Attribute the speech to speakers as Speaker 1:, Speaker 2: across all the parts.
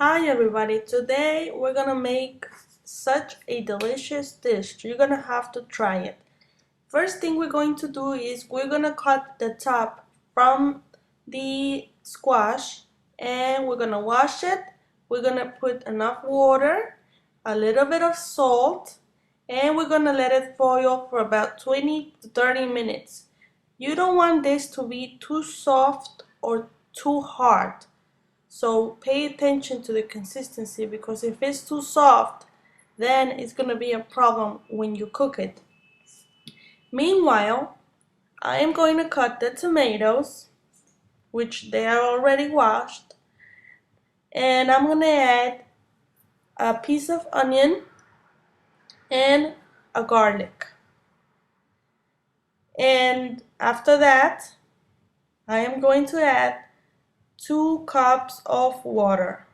Speaker 1: Hi everybody, today we're gonna make such a delicious dish. You're gonna have to try it. First thing we're going to do is we're gonna cut the top from the squash and we're gonna wash it. We're gonna put enough water, a little bit of salt, and we're gonna let it boil for about 20 to 30 minutes. You don't want this to be too soft or too hard. So pay attention to the consistency, because if it's too soft, then it's going to be a problem when you cook it. Meanwhile, I am going to cut the tomatoes, which they are already washed, and I'm going to add a piece of onion and a garlic. And after that, I am going to add 2 cups of water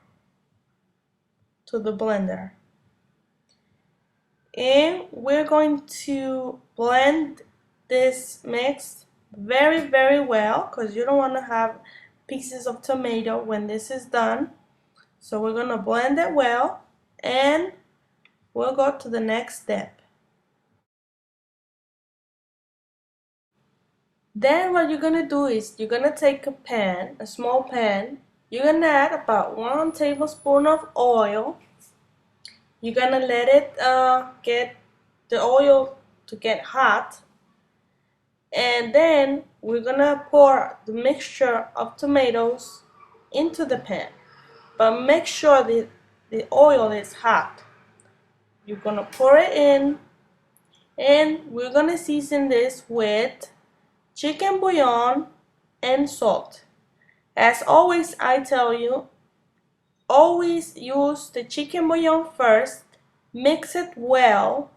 Speaker 1: to the blender. And we're going to blend this mix very well, because you don't want to have pieces of tomato when this is done. So we're going to blend it well, and we'll go to the next step. Then what you're going to do is you're going to take a small pan. You're going to add about 1 tablespoon of oil. You're going to let it get the oil to get hot. And then we're gonna pour the mixture of tomatoes into the pan, but make sure the oil is hot. You're gonna pour it in, and we're gonna season this with chicken bouillon and salt. As always, I tell you, always use the chicken bouillon first, mix it well,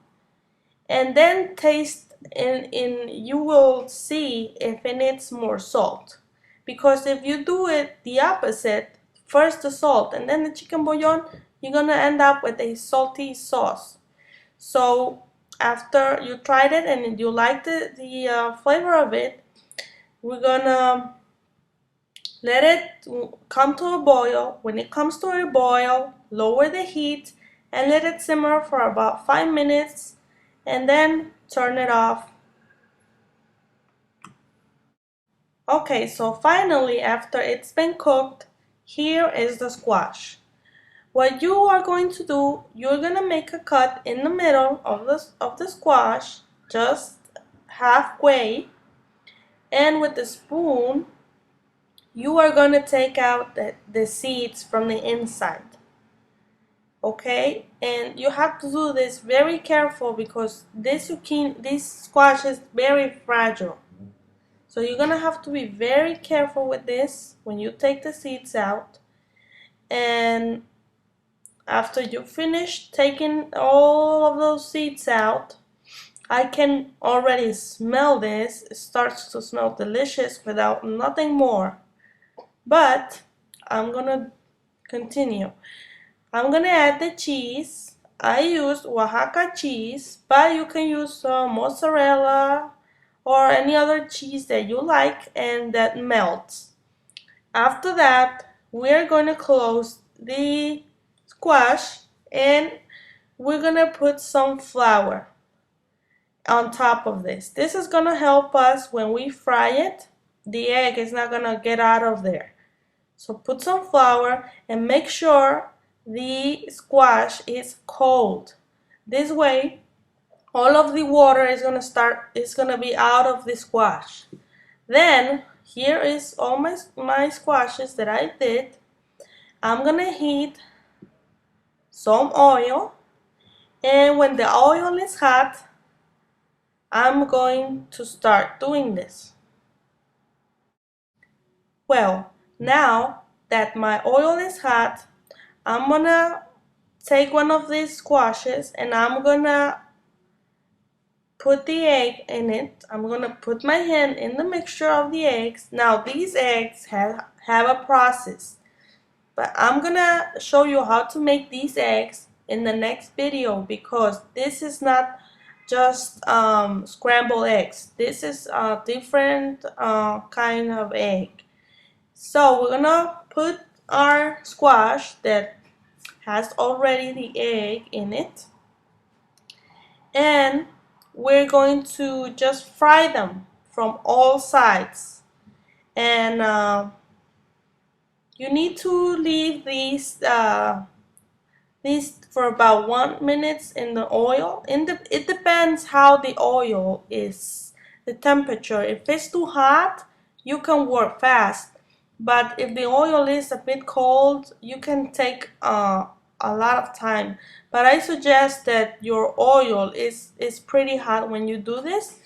Speaker 1: and then taste. And you will see if it needs more salt, because if you do it the opposite, first the salt and then the chicken bouillon, you're gonna end up with a salty sauce. So after you tried it and you like the flavor of it, we're gonna let it come to a boil. When it comes to a boil, lower the heat and let it simmer for about 5 minutes, and then turn it off. Okay, so finally, after it's been cooked, here is the squash. What you are going to do, you're gonna make a cut in the middle of the squash, just halfway, and with the spoon, you are gonna take out the seeds from the inside. Okay, and you have to do this very careful, because this squash is very fragile. So you're gonna have to be very careful with this when you take the seeds out. And after you finish taking all of those seeds out, I can already smell this. It starts to smell delicious without nothing more. But I'm gonna continue. I'm gonna add the cheese. I used Oaxaca cheese, but you can use mozzarella or any other cheese that you like and that melts. After that, we're going to close the squash, and we're going to put some flour on top of this. This is going to help us when we fry it. The egg is not going to get out of there. So put some flour and make sure the squash is cold. This way, all of the water is gonna be out of the squash. Then here is all my squashes that I did. I'm gonna heat some oil, and when the oil is hot, I'm going to start doing this. Well, now that my oil is hot, I'm gonna take one of these squashes and I'm gonna put the egg in it. I'm gonna put my hand in the mixture of the eggs. Now these eggs have a process, but I'm gonna show you how to make these eggs in the next video, because this is not just scrambled eggs. This is a different kind of egg. So we're gonna put our squash that has already the egg in it, and we're going to just fry them from all sides. And you need to leave these for about 1 minute in the oil. It depends how the oil is, the temperature. If it's too hot, you can work fast. But if the oil is a bit cold, you can take a lot of time. But I suggest that your oil is pretty hot when you do this,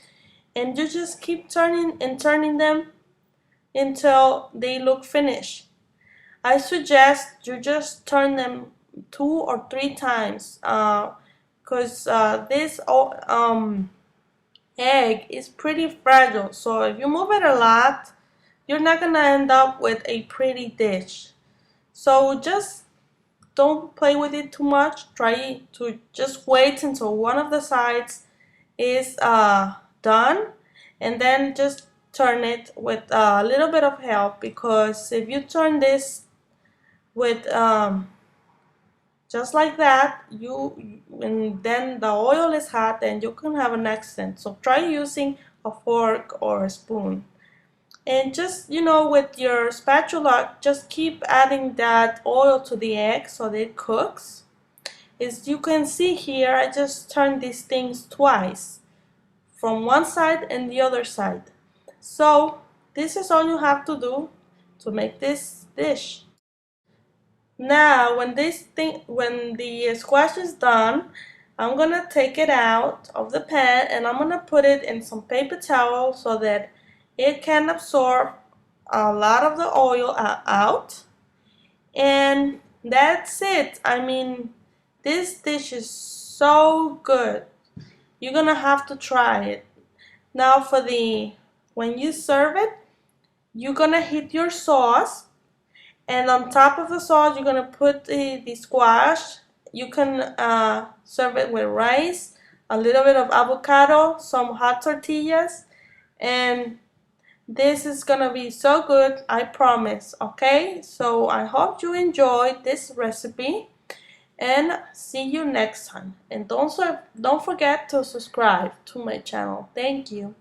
Speaker 1: and you just keep turning and turning them until they look finished. I suggest you just turn them 2 or 3 times, because this egg is pretty fragile. So if you move it a lot, you're not gonna end up with a pretty dish. So just don't play with it too much. Try to just wait until one of the sides is done, and then just turn it with a little bit of help, because if you turn this with just like that, and then the oil is hot and you can have an accident. So try using a fork or a spoon, and just, with your spatula, just keep adding that oil to the egg so that it cooks. As you can see here, I just turned these things twice, from one side and the other side. So this is all you have to do to make this dish. Now, when the squash is done, I'm gonna take it out of the pan and I'm gonna put it in some paper towel so that it can absorb a lot of the oil out. And that's it. I mean, this dish is so good. You're gonna have to try it. Now, when you serve it, you're gonna heat your sauce. And on top of the sauce, you're gonna put the squash. You can serve it with rice, a little bit of avocado, some hot tortillas, and this is gonna be so good, I promise. Okay, so I hope you enjoyed this recipe, and see you next time. And don't forget to subscribe to my channel. Thank you.